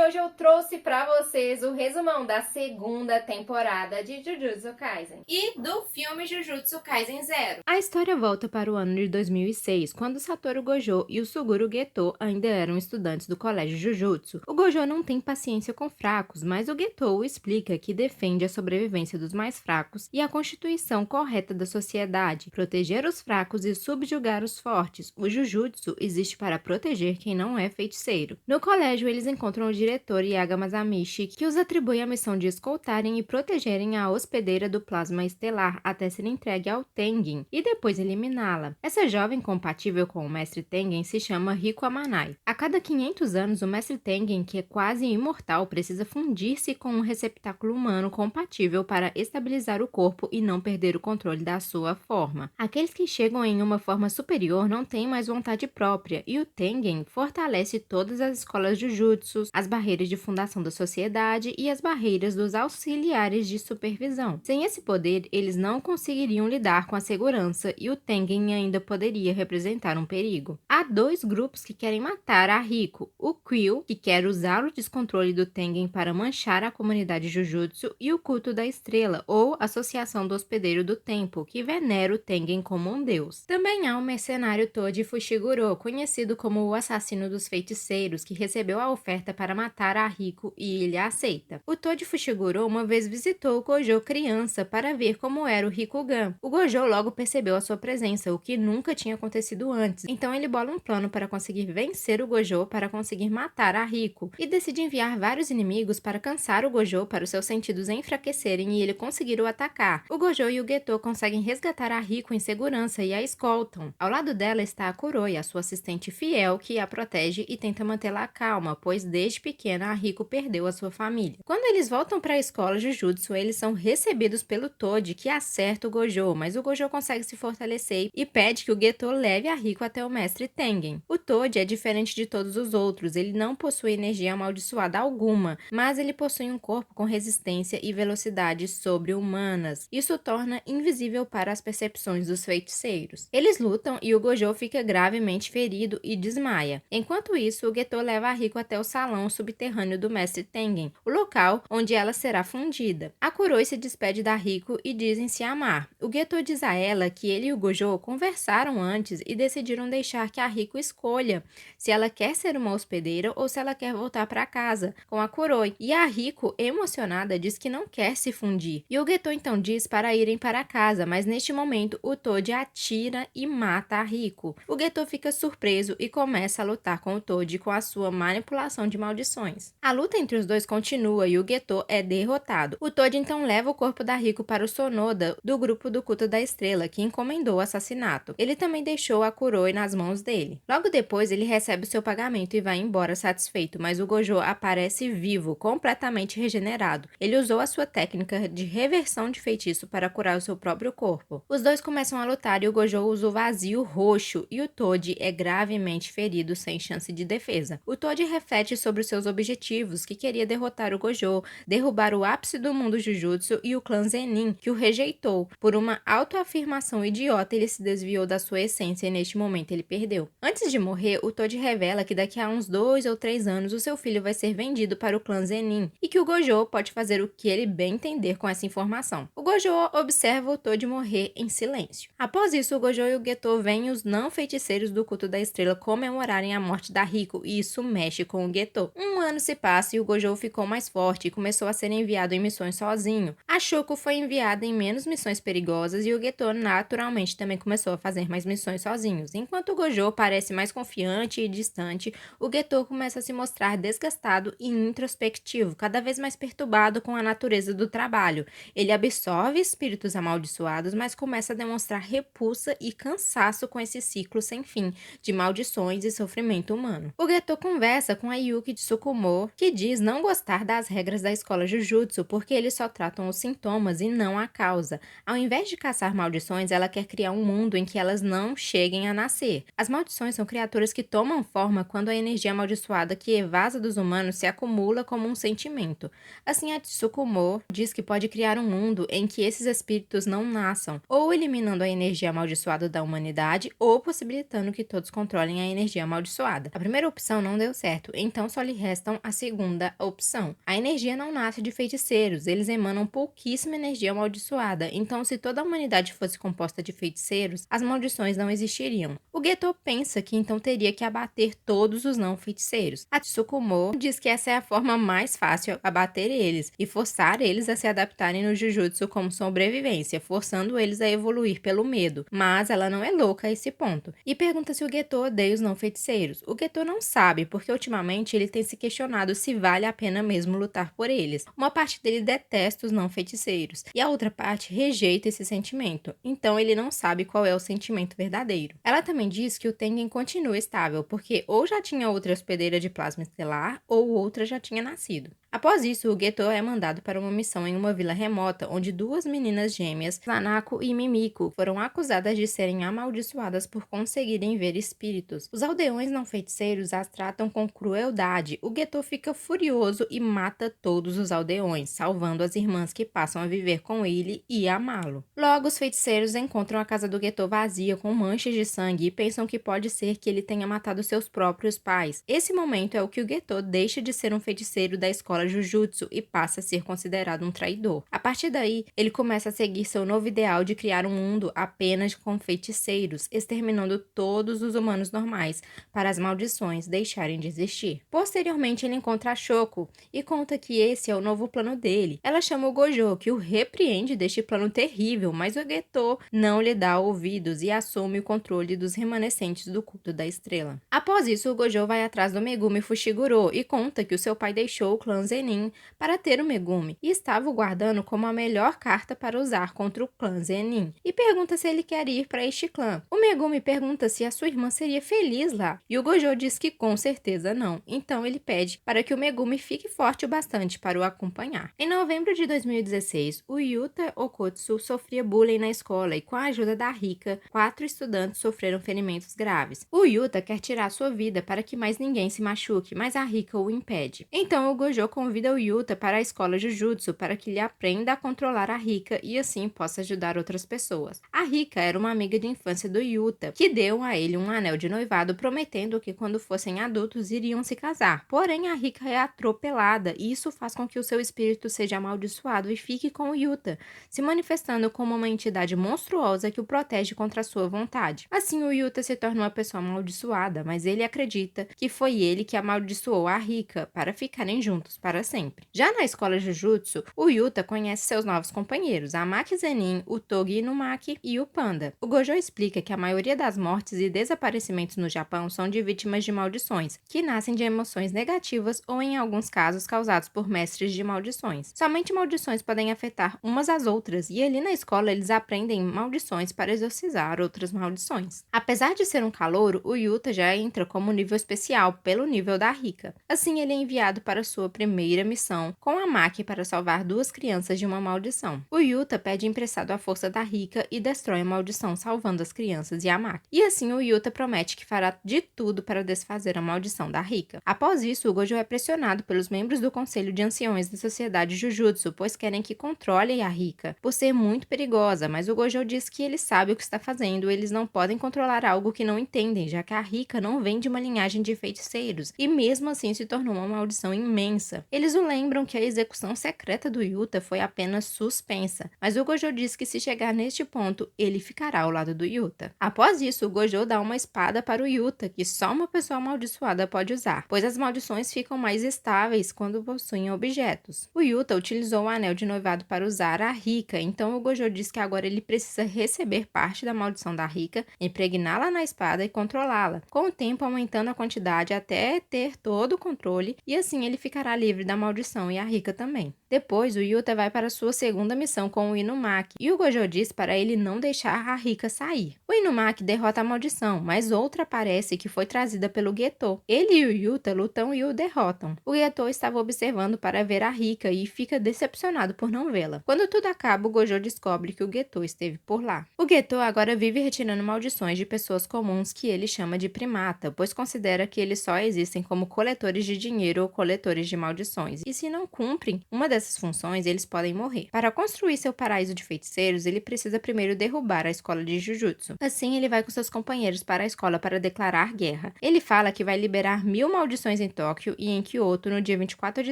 hoje eu trouxe pra vocês o resumão da segunda temporada de Jujutsu Kaisen e do filme Jujutsu Kaisen Zero. A história volta para o ano de 2006, quando Satoru Gojo e o Suguru Geto ainda eram estudantes do colégio Jujutsu. O Gojo não tem paciência com fracos, mas o Geto explica que defende a sobrevivência dos mais fracos e a constituição correta da sociedade, proteger os fracos e subjugar os fortes. O Jujutsu existe para proteger quem não é feiticeiro. No colégio, eles encontram o diretor Yaga Masamichi, que os atribui a missão de escoltarem e protegerem a hospedeira do plasma estelar até ser entregue ao Tengen e depois eliminá-la. Essa jovem compatível com o Mestre Tengen se chama Riko Amanai. A cada 500 anos, o Mestre Tengen, que é quase imortal, precisa fundir-se com um receptáculo humano compatível para estabilizar o corpo e não perder o controle da sua forma. Aqueles que chegam em uma forma superior não têm mais vontade própria, e o Tengen fortalece todas as escolas Jujutsu, as barreiras de fundação da sociedade e as barreiras dos auxiliares de supervisão. Sem esse poder, eles não conseguiriam lidar com a segurança e o Tengen ainda poderia representar um perigo. Há dois grupos que querem matar a Riko: o Quill, que quer usar o descontrole do Tengen para manchar a comunidade Jujutsu, e o Culto da Estrela, ou Associação do Hospedeiro do Tempo, que venera o Tengen como um deus. Também há o mercenário Toji Fushiguro, conhecido como o assassino dos feiticeiros, que recebeu a oferta para matar a Riko e ele a aceita. O Toji Fushiguro uma vez visitou o Gojo criança para ver como era o Rikugan. O Gojo logo percebeu a sua presença, o que nunca tinha acontecido antes. Então ele bola um plano para conseguir vencer o Gojo para conseguir matar a Riko e decide enviar vários inimigos para cansar o Gojo para os seus sentidos enfraquecerem e ele conseguir o atacar. O Gojo e o Geto conseguem resgatar a Riko em segurança e a escoltam. Ao lado dela está a Kuroi, a sua assistente fiel, que a protege e tenta mantê-la calma, pois desde pequena a Riko perdeu a sua família. Quando eles voltam para a escola Jujutsu, eles são recebidos pelo Toji, que acerta o Gojo, mas o Gojo consegue se fortalecer e pede que o Geto leve a Riko até o mestre Tengen. O Toji é diferente de todos os outros, ele não possui energia amaldiçoada alguma, mas ele possui um corpo com resistência e velocidade sobre-humanas. Isso o torna invisível para as percepções dos feiticeiros. Eles lutam e o Gojo fica gravemente ferido e desmaia. Enquanto isso, o Geto leva a Riko até o salão subterrâneo do mestre Tengen, o local onde ela será fundida. A Kuroi se despede da Riko e dizem se amar. O Geto diz a ela que ele e o Gojo conversaram antes e decidiram deixar que a Riko escolha se ela quer ser uma hospedeira ou se ela quer voltar para casa com a Kuroi. E a Riko, emocionada, diz que não quer se fundir. E o Geto então diz para irem para casa, mas neste momento o Toji atira e mata a Riko. O Geto fica surpreso e começa a lutar com o Toji com a sua manipulação de maldições. A luta entre os dois continua e o Geto é derrotado. O Toji então leva o corpo da Riko para o Sonoda do grupo do Culto da Estrela, que encomendou o assassinato. Ele também deixou a Kuroi nas mãos dele. Logo depois, ele recebe o seu pagamento e vai embora satisfeito, mas o Gojo aparece vivo, completamente regenerado. Ele usou a sua técnica de reversão de feitiço para curar o seu próprio corpo. Os dois começam a lutar e o Gojo usa o vazio roxo e o Toji é gravemente ferido sem chance de defesa. O Toji reflete sobre os seus objetivos, que queria derrotar o Gojo, derrubar o ápice do mundo Jujutsu e o clã Zenin, que o rejeitou. Por uma autoafirmação idiota, ele se desviou da sua essência e neste momento ele perdeu. Antes de morrer, o Toji revela que daqui a uns 2 ou 3 anos o seu filho vai ser vendido para o clã Zenin e que o Gojo pode fazer o que ele bem entender com essa informação. O Gojo observa o Toji morrer em silêncio. Após isso, o Gojo e o Geto veem os não feiticeiros do Culto da Estrela comemorarem a morte da Riko e isso mexe com o Geto. Um ano se passa e o Gojo ficou mais forte e começou a ser enviado em missões sozinho. A Shoko foi enviada em menos missões perigosas e o Geto naturalmente também começou a fazer mais missões sozinhos. Enquanto o Gojo parece mais confiante e distante, o Geto começa a se mostrar desgastado e introspectivo, cada vez mais perturbado com a natureza do trabalho. Ele absorve espíritos amaldiçoados, mas começa a demonstrar repulsa e cansaço com esse ciclo sem fim de maldições e sofrimento humano. O Geto conversa com a Yuki Tsukumo, que diz não gostar das regras da escola Jujutsu porque eles só tratam os sintomas e não a causa. Ao invés de caçar maldições, ela quer criar um mundo em que elas não cheguem a nascer. As maldições são criaturas que tomam forma quando a energia amaldiçoada que evasa dos humanos se acumula como um sentimento. Assim, a Tsukumo diz que pode criar um mundo em que esses espíritos não nasçam, ou eliminando a energia amaldiçoada da humanidade, ou possibilitando que todos controlem a energia amaldiçoada. A primeira opção não deu certo, então só lhe resta contestam a segunda opção. A energia não nasce de feiticeiros, eles emanam pouquíssima energia amaldiçoada, então se toda a humanidade fosse composta de feiticeiros, as maldições não existiriam. O Geto pensa que então teria que abater todos os não feiticeiros. A Tsukumo diz que essa é a forma mais fácil, abater eles e forçar eles a se adaptarem no Jujutsu como sobrevivência, forçando eles a evoluir pelo medo, mas ela não é louca a esse ponto. E pergunta se o Geto odeia os não feiticeiros. O Geto não sabe, porque ultimamente ele tem se questionado se vale a pena mesmo lutar por eles. Uma parte dele detesta os não feiticeiros, e a outra parte rejeita esse sentimento, então ele não sabe qual é o sentimento verdadeiro. Ela também diz que o Tengen continua estável, porque ou já tinha outra hospedeira de plasma estelar, ou outra já tinha nascido. Após isso, o Geto é mandado para uma missão em uma vila remota, onde duas meninas gêmeas, Nanako e Mimiko, foram acusadas de serem amaldiçoadas por conseguirem ver espíritos. Os aldeões não feiticeiros as tratam com crueldade. O Geto fica furioso e mata todos os aldeões, salvando as irmãs que passam a viver com ele e amá-lo. Logo, os feiticeiros encontram a casa do Geto vazia com manchas de sangue e pensam que pode ser que ele tenha matado seus próprios pais. Esse momento é o que o Geto deixa de ser um feiticeiro da escola Jujutsu e passa a ser considerado um traidor. A partir daí, ele começa a seguir seu novo ideal de criar um mundo apenas com feiticeiros, exterminando todos os humanos normais, para as maldições deixarem de existir. Posteriormente, ele encontra a Shoko e conta que esse é o novo plano dele. Ela chama o Gojo, que o repreende deste plano terrível, mas o Geto não lhe dá ouvidos e assume o controle dos remanescentes do culto da estrela. Após isso, o Gojo vai atrás do Megumi Fushiguro e conta que o seu pai deixou o clã Zenin para ter o Megumi e estava o guardando como a melhor carta para usar contra o clã Zenin, e pergunta se ele quer ir para este clã. O Megumi pergunta se a sua irmã seria feliz lá, e o Gojo diz que com certeza não, então ele pede para que o Megumi fique forte o bastante para o acompanhar. Em novembro de 2016, o Yuta Okotsu sofria bullying na escola e com a ajuda da Rika, 4 estudantes sofreram ferimentos graves. O Yuta quer tirar sua vida para que mais ninguém se machuque, mas a Rika o impede. Então o Gojo convida o Yuta para a escola Jujutsu para que ele aprenda a controlar a Rika e assim possa ajudar outras pessoas. A Rika era uma amiga de infância do Yuta, que deu a ele um anel de noivado prometendo que quando fossem adultos iriam se casar. Porém, a Rika é atropelada e isso faz com que o seu espírito seja amaldiçoado e fique com o Yuta, se manifestando como uma entidade monstruosa que o protege contra a sua vontade. Assim, o Yuta se torna uma pessoa amaldiçoada, mas ele acredita que foi ele que amaldiçoou a Rika para ficarem juntos para sempre. Já na escola Jujutsu, o Yuta conhece seus novos companheiros, a Maki Zenin, o Togi Inumaki e o Panda. O Gojo explica que a maioria das mortes e desaparecimentos no Japão são de vítimas de maldições, que nascem de emoções negativas ou, em alguns casos, causados por mestres de maldições. Somente maldições podem afetar umas às outras, e ali na escola eles aprendem maldições para exorcizar outras maldições. Apesar de ser um calouro, o Yuta já entra como nível especial pelo nível da Rika. Assim, ele é enviado para sua primeira missão com a Maki para salvar duas crianças de uma maldição. O Yuta pede emprestado a força da Rika e destrói a maldição, salvando as crianças e a Maki. E assim o Yuta promete que fará de tudo para desfazer a maldição da Rika. Após isso, o Gojo é pressionado pelos membros do Conselho de Anciões da Sociedade Jujutsu, pois querem que controle a Rika, por ser muito perigosa, mas o Gojo diz que ele sabe o que está fazendo, eles não podem controlar algo que não entendem, já que a Rika não vem de uma linhagem de feiticeiros, e mesmo assim se tornou uma maldição imensa. Eles o lembram que a execução secreta do Yuta foi apenas suspensa, mas o Gojo diz que se chegar neste ponto, ele ficará ao lado do Yuta. Após isso, o Gojo dá uma espada para o Yuta, que só uma pessoa amaldiçoada pode usar, pois as maldições ficam mais estáveis quando possuem objetos. O Yuta utilizou o anel de noivado para usar a Rika, então o Gojo diz que agora ele precisa receber parte da maldição da Rika, impregná-la na espada e controlá-la, com o tempo aumentando a quantidade até ter todo o controle, e assim ele ficará livre da maldição e a Rika também. Depois, o Yuta vai para sua segunda missão com o Inumaki, e o Gojo diz para ele não deixar a Rika sair. O Inumaki derrota a maldição, mas outra aparece que foi trazida pelo Geto. Ele e o Yuta lutam e o derrotam. O Geto estava observando para ver a Rika e fica decepcionado por não vê-la. Quando tudo acaba, o Gojo descobre que o Geto esteve por lá. O Geto agora vive retirando maldições de pessoas comuns que ele chama de primata, pois considera que eles só existem como coletores de dinheiro ou coletores de maldições, e se não cumprem uma dessas dessas funções, eles podem morrer. Para construir seu paraíso de feiticeiros, ele precisa primeiro derrubar a escola de Jujutsu. Assim, ele vai com seus companheiros para a escola para declarar guerra. Ele fala que vai liberar 1000 maldições em Tóquio e em Kyoto no dia 24 de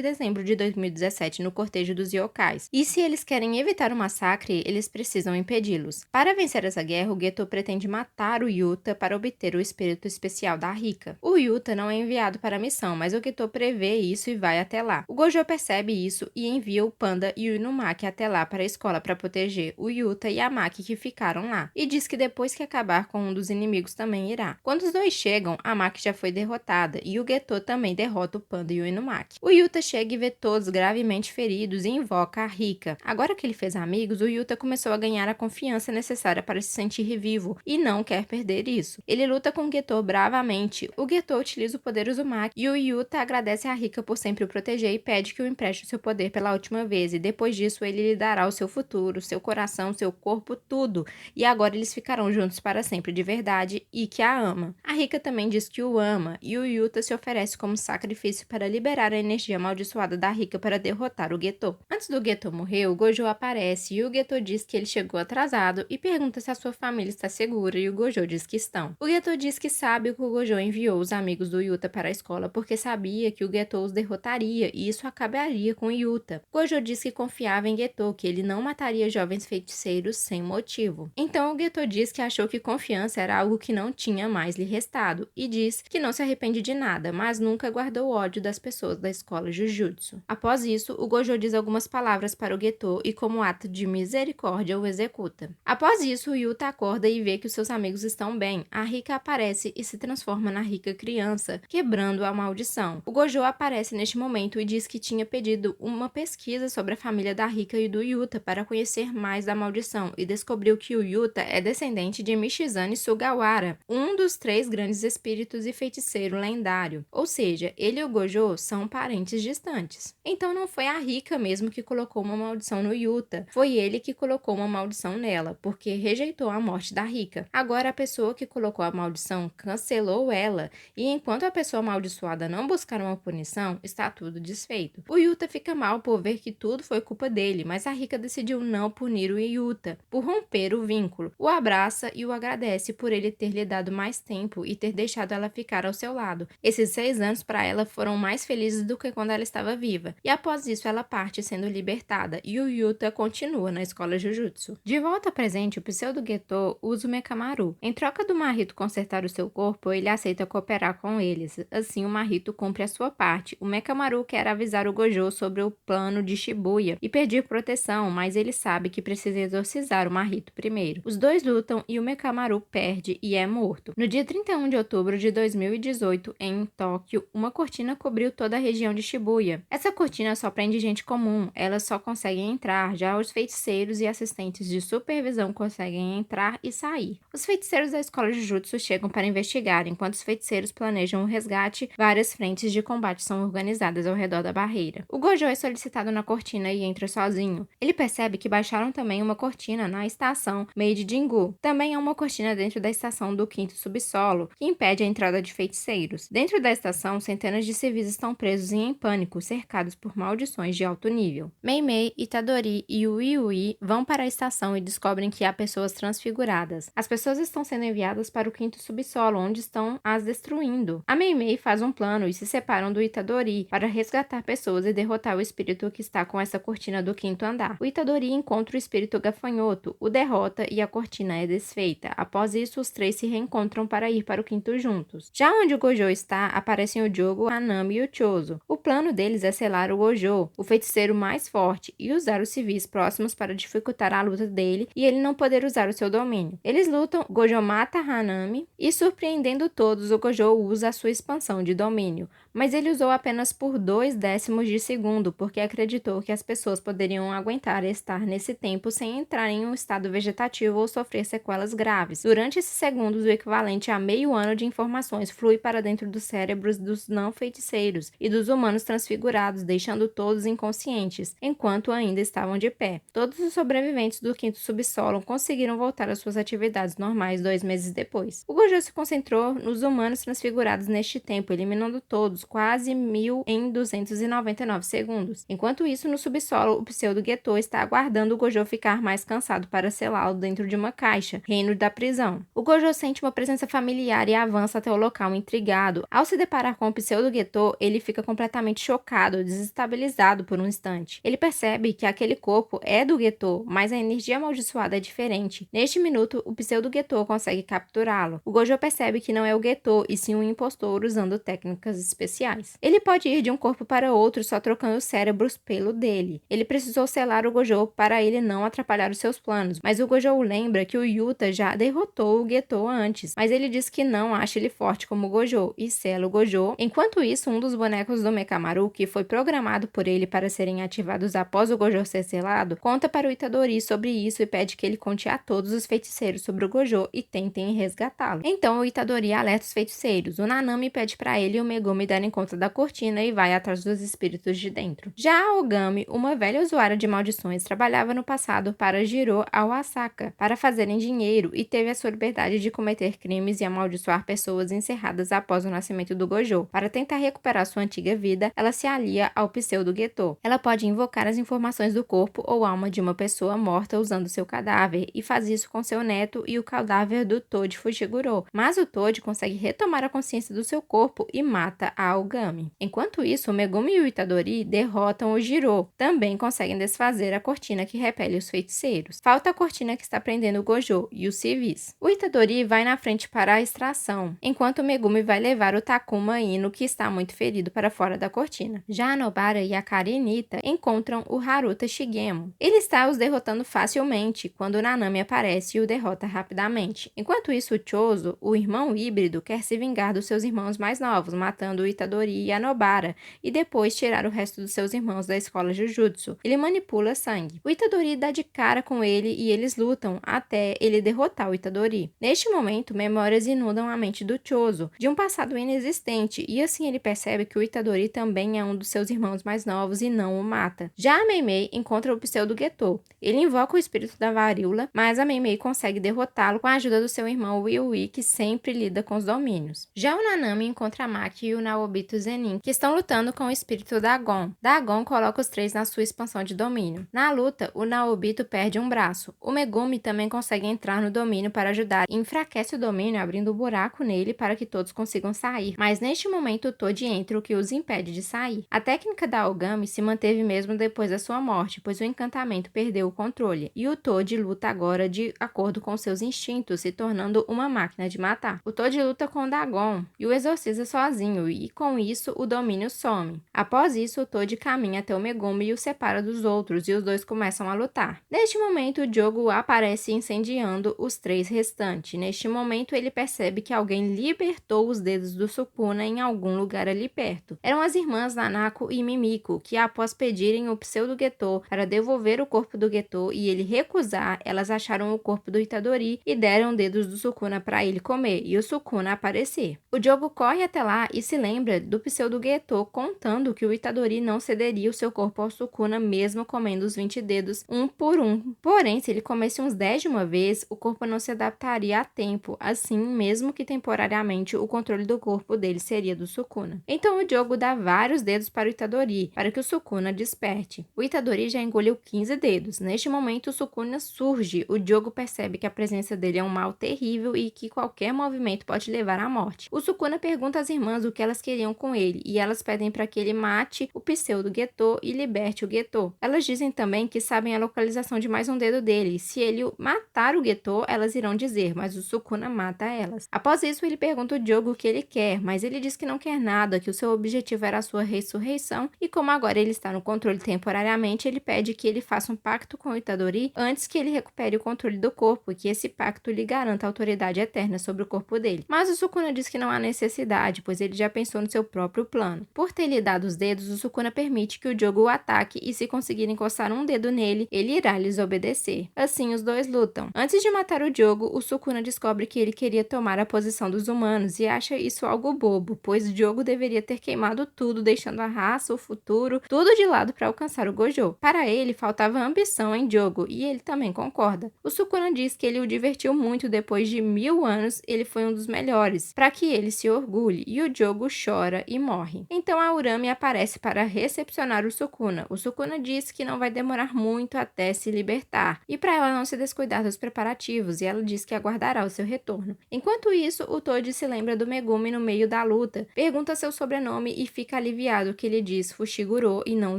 dezembro de 2017 no cortejo dos yokais. E se eles querem evitar o massacre, eles precisam impedi-los. Para vencer essa guerra, o Geto pretende matar o Yuta para obter o espírito especial da Rika. O Yuta não é enviado para a missão, mas o Geto prevê isso e vai até lá. O Gojo percebe isso e envia o Panda e o Inumaki até lá para a escola para proteger o Yuta e a Maki que ficaram lá, e diz que depois que acabar com um dos inimigos também irá. Quando os dois chegam, a Maki já foi derrotada e o Geto também derrota o Panda e o Inumaki. O Yuta chega e vê todos gravemente feridos e invoca a Rika. Agora que ele fez amigos, o Yuta começou a ganhar a confiança necessária para se sentir vivo e não quer perder isso. Ele luta com o Geto bravamente. O Geto utiliza o poder Uzumaki e o Yuta agradece a Rika por sempre o proteger e pede que o empreste seu poder pela última vez, e depois disso ele lhe dará o seu futuro, seu coração, seu corpo, tudo, e agora eles ficarão juntos para sempre de verdade e que a ama. A Rika também diz que o ama e o Yuta se oferece como sacrifício para liberar a energia amaldiçoada da Rika para derrotar o Geto. Antes do Geto morrer, o Gojo aparece e o Geto diz que ele chegou atrasado e pergunta se a sua família está segura, e o Gojo diz que estão. O Geto diz que sabe que o Gojo enviou os amigos do Yuta para a escola porque sabia que o Geto os derrotaria e isso acabaria com o Yuta. Gojo diz que confiava em Geto, que ele não mataria jovens feiticeiros sem motivo. Então o Geto diz que achou que confiança era algo que não tinha mais lhe restado e diz que não se arrepende de nada, mas nunca guardou ódio das pessoas da escola Jujutsu. Após isso, o Gojo diz algumas palavras para o Geto e como ato de misericórdia o executa. Após isso, o Yuta acorda e vê que os seus amigos estão bem. A Rika aparece e se transforma na Rika criança, quebrando a maldição. O Gojo aparece neste momento e diz que tinha pedido uma pesquisa sobre a família da Rika e do Yuta para conhecer mais da maldição e descobriu que o Yuta é descendente de Michizane Sugawara, um dos 3 grandes espíritos e feiticeiro lendário. Ou seja, ele e o Gojo são parentes distantes. Então não foi a Rika mesmo que colocou uma maldição no Yuta, foi ele que colocou uma maldição nela, porque rejeitou a morte da Rika. Agora a pessoa que colocou a maldição cancelou ela, e enquanto a pessoa amaldiçoada não buscar uma punição, está tudo desfeito. O Yuta fica mal por ver que tudo foi culpa dele, mas a Rika decidiu não punir o Yuta por romper o vínculo. O abraça e o agradece por ele ter lhe dado mais tempo e ter deixado ela ficar ao seu lado. Esses 6 anos para ela foram mais felizes do que quando ela estava viva. E após isso ela parte sendo libertada e o Yuta continua na escola Jujutsu. De volta ao presente, o pseudo-Geto usa o Mekamaru. Em troca do Mahito consertar o seu corpo, ele aceita cooperar com eles. Assim, o Mahito cumpre a sua parte. O Mekamaru quer avisar o Gojo sobre o plano de Shibuya e pedir proteção, mas ele sabe que precisa exorcizar o Mahito primeiro. Os dois lutam e o Mekamaru perde e é morto. No dia 31 de outubro de 2018, em Tóquio, uma cortina cobriu toda a região de Shibuya. Essa cortina só prende gente comum, elas só conseguem entrar, já os feiticeiros e assistentes de supervisão conseguem entrar e sair. Os feiticeiros da escola Jujutsu chegam para investigar, enquanto os feiticeiros planejam o resgate, várias frentes de combate são organizadas ao redor da barreira. O Gojo é solicitado na cortina e entra sozinho. Ele percebe que baixaram também uma cortina na estação Meiji Jingu. Também há uma cortina dentro da estação do 5º subsolo, que impede a entrada de feiticeiros. Dentro da estação, centenas de civis estão presos e em pânico, cercados por maldições de alto nível. Mei-Mei, Itadori e Ui vão para a estação e descobrem que há pessoas transfiguradas. As pessoas estão sendo enviadas para o 5º subsolo, onde estão as destruindo. A Mei-Mei faz um plano e se separam do Itadori para resgatar pessoas e derrotar o espírito que está com essa cortina do 5º andar. O Itadori encontra o espírito gafanhoto, o derrota e a cortina é desfeita. Após isso, os 3 se reencontram para ir para o 5º juntos. Já onde o Gojo está, aparecem o Jogo, a Hanami e o Chozo. O plano deles é selar o Gojo, o feiticeiro mais forte, e usar os civis próximos para dificultar a luta dele e ele não poder usar o seu domínio. Eles lutam, Gojo mata a Hanami e, surpreendendo todos, o Gojo usa a sua expansão de domínio, mas ele usou apenas por 0,2 de segundo, porque acreditou que as pessoas poderiam aguentar estar nesse tempo sem entrar em um estado vegetativo ou sofrer sequelas graves. Durante esses segundos, o equivalente a meio ano de informações flui para dentro dos cérebros dos não-feiticeiros e dos humanos transfigurados, deixando todos inconscientes, enquanto ainda estavam de pé. Todos os sobreviventes do 5º subsolo conseguiram voltar às suas atividades normais 2 meses depois. O Gojo se concentrou nos humanos transfigurados neste tempo, eliminando todos, segundos, quase 1000 em 299 segundos. Enquanto isso, no subsolo, o pseudo-Getou está aguardando o Gojo ficar mais cansado para selá-lo dentro de uma caixa, reino da prisão. O Gojo sente uma presença familiar e avança até o local intrigado. Ao se deparar com o pseudo-Getou, ele fica completamente chocado, desestabilizado por um instante. Ele percebe que aquele corpo é do Getou, mas a energia amaldiçoada é diferente. Neste minuto, o pseudo-Getou consegue capturá-lo. O Gojo percebe que não é o Getou, e sim um impostor usando técnicas especiais. Ele pode ir de um corpo para outro só trocando os cérebros pelo dele. Ele precisou selar o Gojo para ele não atrapalhar os seus planos, mas o Gojo lembra que o Yuta já derrotou o Getou antes, mas ele diz que não acha ele forte como o Gojo e sela o Gojo. Enquanto isso, um dos bonecos do Mekamaru, que foi programado por ele para serem ativados após o Gojo ser selado, conta para o Itadori sobre isso e pede que ele conte a todos os feiticeiros sobre o Gojo e tentem resgatá-lo. Então o Itadori alerta os feiticeiros. O Nanami pede para ele e o Megumi darem conta da cortina e vai atrás dos espíritos de dentro. Já a Ogami, uma velha usuária de maldições, trabalhava no passado para Jiro Awasaka para fazerem dinheiro e teve a sua liberdade de cometer crimes e amaldiçoar pessoas encerradas após o nascimento do Gojo. Para tentar recuperar sua antiga vida, ela se alia ao pseudo-Getou. Ela pode invocar as informações do corpo ou alma de uma pessoa morta usando seu cadáver e faz isso com seu neto e o cadáver do Toji Fushiguro, mas o Toji consegue retomar a consciência do seu corpo e mata a Ogami. Enquanto isso, o Megumi e o Itadori derrotam o Jiro. Também conseguem desfazer a cortina que repele os feiticeiros. Falta a cortina que está prendendo o Gojo e os civis. O Itadori vai na frente para a extração, enquanto o Megumi vai levar o Takuma Ino, que está muito ferido, para fora da cortina. Já a Nobara e a Karinita encontram o Haruta Shigemo. Ele está os derrotando facilmente quando o Nanami aparece e o derrota rapidamente. Enquanto isso, o Chozo, o irmão híbrido, quer se vingar dos seus irmãos mais novos, matando o Itadori e a Nobara, e depois tirar o resto dos seus irmãos da escola Jujutsu. Ele manipula sangue. O Itadori dá de cara com ele e eles lutam até ele derrotar o Itadori. Neste momento, memórias inundam a mente do Chozo, de um passado inexistente, e assim ele percebe que o Itadori também é um dos seus irmãos mais novos e não o mata. Já a Meimei encontra o pseudo-Getou. Ele invoca o espírito da varíola, mas a Meimei consegue derrotá-lo com a ajuda do seu irmão Will-Wee, que sempre lida com os domínios. Já o Nanami encontra a Maki e o Naobito Zenin, que estão lutando com o espírito da Gon. Dagon coloca os três na sua expansão de domínio. Na luta, o Naobito perde um braço. O Megumi também consegue entrar no domínio para ajudar e enfraquece o domínio abrindo um buraco nele para que todos consigam sair, mas neste momento o Toji entra, o que os impede de sair. A técnica da Ogami se manteve mesmo depois da sua morte, pois o encantamento perdeu o controle, e o Toji luta agora de acordo com seus instintos, se tornando uma máquina de matar. O Toji luta com Dagon e o exorciza sozinho, e com isso o domínio some. Após isso, o Toji caminha até o Megumi e o separa dos outros, e os dois começam a lutar. Neste momento, o Jogo aparece incendiando os três restantes. Neste momento, ele percebe que alguém libertou os dedos do Sukuna em algum lugar ali perto. Eram as irmãs Nanako e Mimiko, que após pedirem o pseudo-Getou para devolver o corpo do Getou e ele recusar, elas acharam o corpo do Itadori e deram dedos do Sukuna para ele comer e o Sukuna aparecer. O Jogo corre até lá e se lembra do pseudo-Getou contando que o Itadori não cederia o seu corpo ao Sukuna mesmo comendo os 20 dedos um por um. Porém, se ele comesse uns 10 de uma vez, o corpo não se adaptaria a tempo. Assim, mesmo que temporariamente, o controle do corpo dele seria do Sukuna. Então o Jogo dá vários dedos para o Itadori, para que o Sukuna desperte. O Itadori já engoliu 15 dedos. Neste momento, o Sukuna surge. O Jogo percebe que a presença dele é um mal terrível e que qualquer movimento pode levar à morte. O Sukuna pergunta às irmãs o que elas queriam com ele, e elas pedem para que ele mate o pseudo-Getou e liberte o Getou. Elas dizem também que sabem a localização de mais um dedo dele, e se ele matar o Getou, elas irão dizer, mas o Sukuna mata elas. Após isso, ele pergunta ao Jogo o que ele quer, mas ele diz que não quer nada, que o seu objetivo era a sua ressurreição, e como agora ele está no controle temporariamente, ele pede que ele faça um pacto com o Itadori antes que ele recupere o controle do corpo, e que esse pacto lhe garanta a autoridade eterna sobre o corpo dele. Mas o Sukuna diz que não há necessidade, pois ele já pensou no seu próprio plano. Por ter lhe dado os dedos, o Sukuna permite que o Jogo o ataque, e se conseguir encostar um dedo nele, ele irá lhes obedecer. Assim, os dois lutam. Antes de matar o Jogo, o Sukuna descobre que ele queria tomar a posição dos humanos e acha isso algo bobo, pois o Jogo deveria ter queimado tudo, deixando a raça, o futuro, tudo de lado para alcançar o Gojo. Para ele, faltava ambição em Jogo, e ele também concorda. O Sukuna diz que ele o divertiu muito depois de 1000 anos, ele foi um dos melhores, para que ele se orgulhe, e o Jogo chora chora e morre. Então a Urami aparece para recepcionar o Sukuna. O Sukuna diz que não vai demorar muito até se libertar, e para ela não se descuidar dos preparativos, e ela diz que aguardará o seu retorno. Enquanto isso, o Toji se lembra do Megumi no meio da luta, pergunta seu sobrenome e fica aliviado que ele diz Fushiguro e não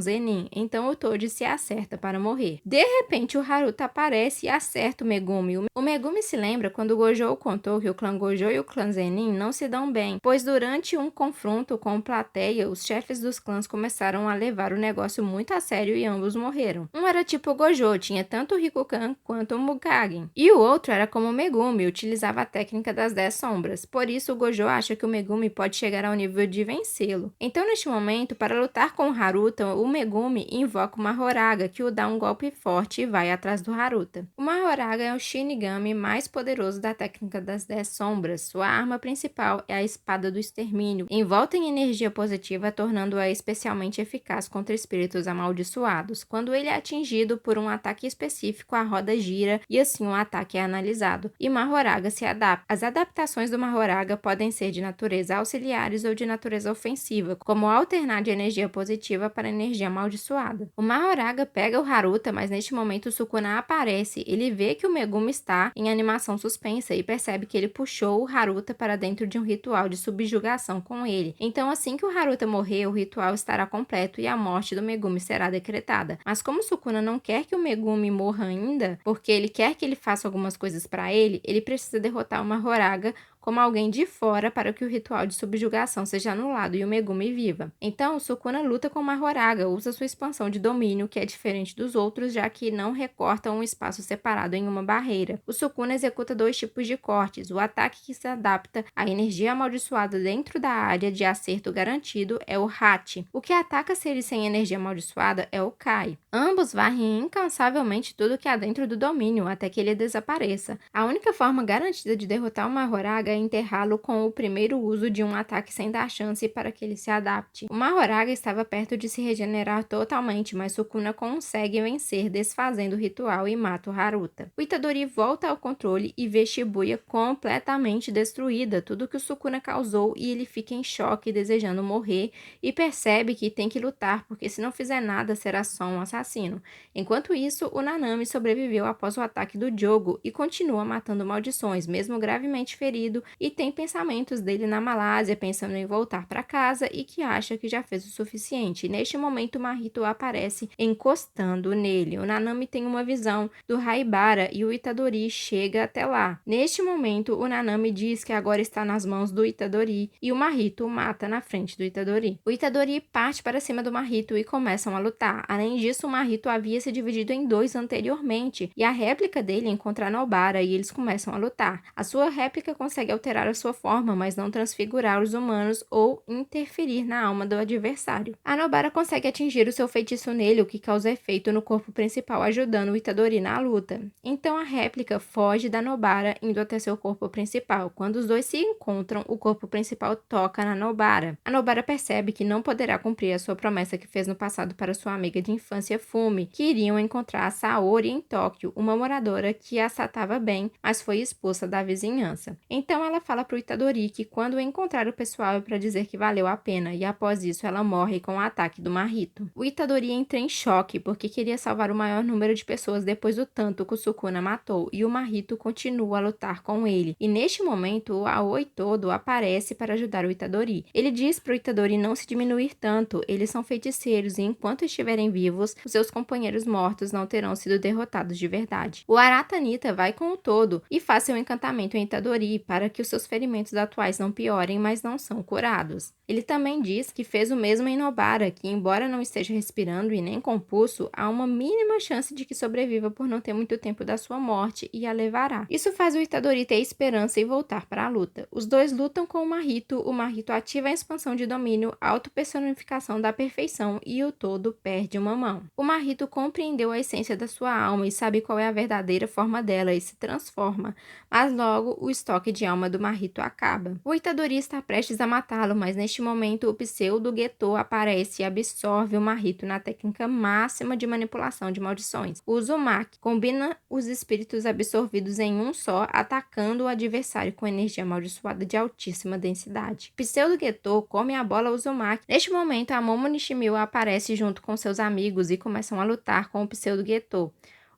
Zenin. Então o Toji se acerta para morrer. De repente, o Haruta aparece e acerta o Megumi. O Megumi se lembra quando Gojo contou que o clã Gojo e o clã Zenin não se dão bem, pois durante um confronto com o plateia, os chefes dos clãs começaram a levar o negócio muito a sério e ambos morreram. Um era tipo Gojo, tinha tanto o Rikukan quanto o Mukagen, e o outro era como o Megumi, utilizava a técnica das 10 sombras. Por isso, o Gojo acha que o Megumi pode chegar ao nível de vencê-lo. Então, neste momento, para lutar com o Haruta, o Megumi invoca o Mahoraga, que o dá um golpe forte e vai atrás do Haruta. O Mahoraga é o Shinigami mais poderoso da técnica das 10 sombras. Sua arma principal é a Espada do Extermínio, envolta em energia positiva, tornando-a especialmente eficaz contra espíritos amaldiçoados. Quando ele é atingido por um ataque específico, a roda gira e assim o ataque é analisado, e Mahoraga se adapta. As adaptações do Mahoraga podem ser de natureza auxiliares ou de natureza ofensiva, como alternar de energia positiva para energia amaldiçoada. O Mahoraga pega o Haruta, mas neste momento o Sukuna aparece. Ele vê que o Megumi está em animação suspensa e percebe que ele puxou o Haruta para dentro de um ritual de subjugação com ele. Então, assim que o Haruta morrer, o ritual estará completo e a morte do Megumi será decretada. Mas como Sukuna não quer que o Megumi morra ainda, porque ele quer que ele faça algumas coisas para ele precisa derrotar o Mahoraga como alguém de fora para que o ritual de subjugação seja anulado e o Megumi viva. Então, o Sukuna luta com o Mahoraga, usa sua expansão de domínio, que é diferente dos outros, já que não recorta um espaço separado em uma barreira. O Sukuna executa 2 tipos de cortes. O ataque que se adapta à energia amaldiçoada dentro da área de acerto garantido é o Hachi. O que ataca seres sem energia amaldiçoada é o Kai. Ambos varrem incansavelmente tudo que há dentro do domínio, até que ele desapareça. A única forma garantida de derrotar o Mahoraga é enterrá-lo com o primeiro uso de um ataque sem dar chance para que ele se adapte. O Mahoraga estava perto de se regenerar totalmente, mas Sukuna consegue vencer, desfazendo o ritual e mata o Haruta. O Itadori volta ao controle e vê Shibuya completamente destruída, tudo que o Sukuna causou, e ele fica em choque, desejando morrer, e percebe que tem que lutar, porque se não fizer nada será só um assassino. Enquanto isso, o Nanami sobreviveu após o ataque do Jogo e continua matando maldições, mesmo gravemente ferido, e tem pensamentos dele na Malásia, pensando em voltar para casa e que acha que já fez o suficiente. Neste momento, Mahito aparece encostando nele. O Nanami tem uma visão do Haibara e o Itadori chega até lá. Neste momento, o Nanami diz que agora está nas mãos do Itadori e o Mahito o mata na frente do Itadori. O Itadori parte para cima do Mahito e começam a lutar. Além disso, o Mahito havia se dividido em 2 anteriormente e a réplica dele encontra a Nobara e eles começam a lutar. A sua réplica consegue alterar a sua forma, mas não transfigurar os humanos ou interferir na alma do adversário. A Nobara consegue atingir o seu feitiço nele, o que causa efeito no corpo principal, ajudando o Itadori na luta. Então a réplica foge da Nobara, indo até seu corpo principal. Quando os dois se encontram, o corpo principal toca na Nobara. A Nobara percebe que não poderá cumprir a sua promessa que fez no passado para sua amiga de infância Fumi, que iriam encontrar a Saori em Tóquio, uma moradora que a tratava bem, mas foi expulsa da vizinhança. Então ela fala para o Itadori que quando encontrar o pessoal é para dizer que valeu a pena, e após isso ela morre com o ataque do Mahito. O Itadori entra em choque porque queria salvar o maior número de pessoas depois do tanto que o Sukuna matou, e o Mahito continua a lutar com ele. E neste momento o Aoi todo aparece para ajudar o Itadori. Ele diz para o Itadori não se diminuir tanto, eles são feiticeiros e enquanto estiverem vivos, os seus companheiros mortos não terão sido derrotados de verdade. O Arata Nita vai com o todo e faz seu encantamento em Itadori para que os seus ferimentos atuais não piorem, mas não são curados. Ele também diz que fez o mesmo em Nobara, que embora não esteja respirando e nem com pulso, há uma mínima chance de que sobreviva por não ter muito tempo da sua morte e a levará. Isso faz o Itadori ter esperança e voltar para a luta. Os dois lutam com o Mahito ativa a expansão de domínio, autopersonificação da perfeição e o todo perde uma mão. O Mahito compreendeu a essência da sua alma e sabe qual é a verdadeira forma dela e se transforma, mas logo o estoque de alma chama do Mahito acaba. O Itadori está prestes a matá-lo, mas neste momento o pseudo-Geto aparece e absorve o Mahito na técnica máxima de manipulação de maldições. O Uzumaki combina os espíritos absorvidos em um só, atacando o adversário com energia amaldiçoada de altíssima densidade. O pseudo-Geto come a bola Uzumaki. Neste momento, a Momo Nishimiya aparece junto com seus amigos e começam a lutar com o pseudo-Geto.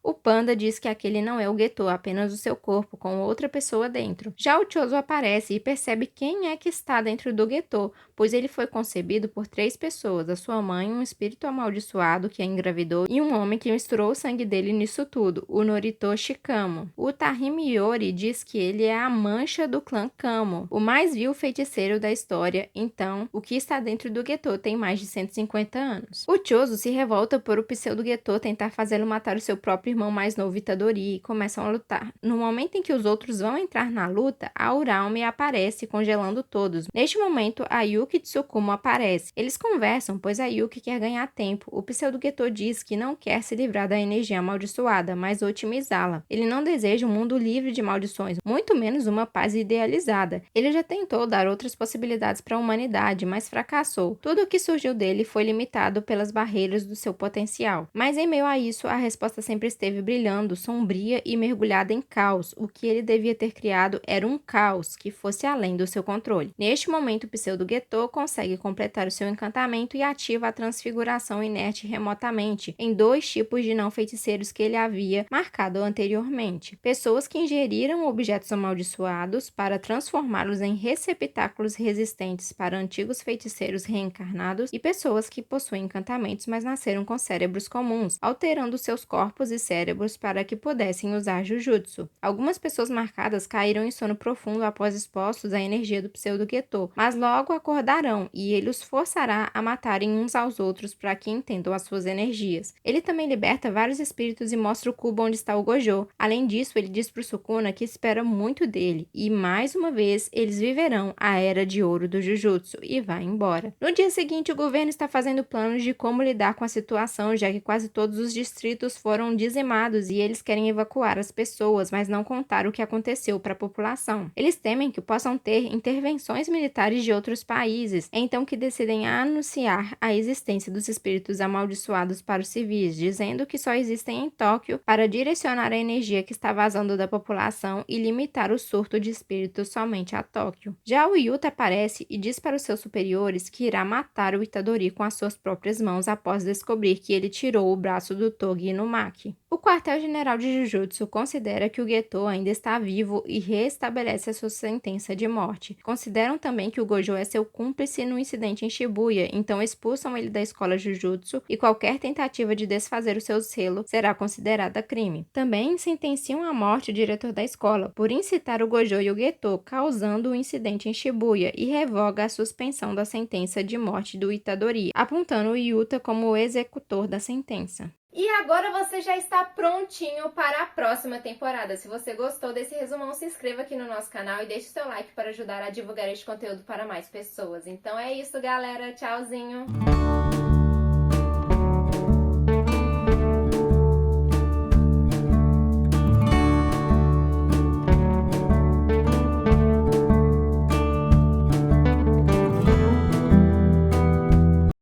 O panda diz que aquele não é o Geto, apenas o seu corpo, com outra pessoa dentro. Já o Chozo aparece e percebe quem é que está dentro do Geto, pois ele foi concebido por 3 pessoas, a sua mãe, um espírito amaldiçoado que a engravidou e um homem que misturou o sangue dele nisso tudo, o Noritoshi Kamo. O Tahimi Yori diz que ele é a mancha do clã Kamo, o mais vil feiticeiro da história, então o que está dentro do Geto tem mais de 150 anos. O Chozo se revolta por o pseudo-Geto tentar fazê-lo matar o seu próprio irmão mais novo Itadori e começam a lutar. No momento em que os outros vão entrar na luta, a Uraume aparece congelando todos. Neste momento, a Yuki Tsukumo aparece. Eles conversam, pois a Yuki quer ganhar tempo. O pseudo-Geto diz que não quer se livrar da energia amaldiçoada, mas otimizá-la. Ele não deseja um mundo livre de maldições, muito menos uma paz idealizada. Ele já tentou dar outras possibilidades para a humanidade, mas fracassou. Tudo o que surgiu dele foi limitado pelas barreiras do seu potencial. Mas em meio a isso, a resposta sempre esteve brilhando, sombria e mergulhada em caos. O que ele devia ter criado era um caos que fosse além do seu controle. Neste momento, o pseudo-Geto consegue completar o seu encantamento e ativa a transfiguração inerte remotamente em 2 tipos de não-feiticeiros que ele havia marcado anteriormente. Pessoas que ingeriram objetos amaldiçoados para transformá-los em receptáculos resistentes para antigos feiticeiros reencarnados e pessoas que possuem encantamentos, mas nasceram com cérebros comuns, alterando seus corpos e cérebros para que pudessem usar Jujutsu. Algumas pessoas marcadas caíram em sono profundo após expostos à energia do pseudo-Geto, mas logo acordarão e ele os forçará a matarem uns aos outros para que entendam as suas energias. Ele também liberta vários espíritos e mostra o cubo onde está o Gojo. Além disso, ele diz para o Sukuna que espera muito dele e, mais uma vez, eles viverão a Era de Ouro do Jujutsu e vai embora. No dia seguinte, o governo está fazendo planos de como lidar com a situação, já que quase todos os distritos foram dizimados e eles querem evacuar as pessoas, mas não contar o que aconteceu para a população. Eles temem que possam ter intervenções militares de outros países, então que decidem anunciar a existência dos espíritos amaldiçoados para os civis, dizendo que só existem em Tóquio para direcionar a energia que está vazando da população e limitar o surto de espíritos somente a Tóquio. Já o Yuta aparece e diz para os seus superiores que irá matar o Itadori com as suas próprias mãos após descobrir que ele tirou o braço do Togi Inumaki. O quartel-general de Jujutsu considera que o Geto ainda está vivo e restabelece a sua sentença de morte. Consideram também que o Gojo é seu cúmplice no incidente em Shibuya, então expulsam ele da escola Jujutsu e qualquer tentativa de desfazer o seu selo será considerada crime. Também sentenciam à morte o diretor da escola por incitar o Gojo e o Geto, causando o incidente em Shibuya, e revoga a suspensão da sentença de morte do Itadori, apontando o Yuta como o executor da sentença. E agora você já está prontinho para a próxima temporada. Se você gostou desse resumão, se inscreva aqui no nosso canal e deixe seu like para ajudar a divulgar este conteúdo para mais pessoas. Então é isso, galera. Tchauzinho!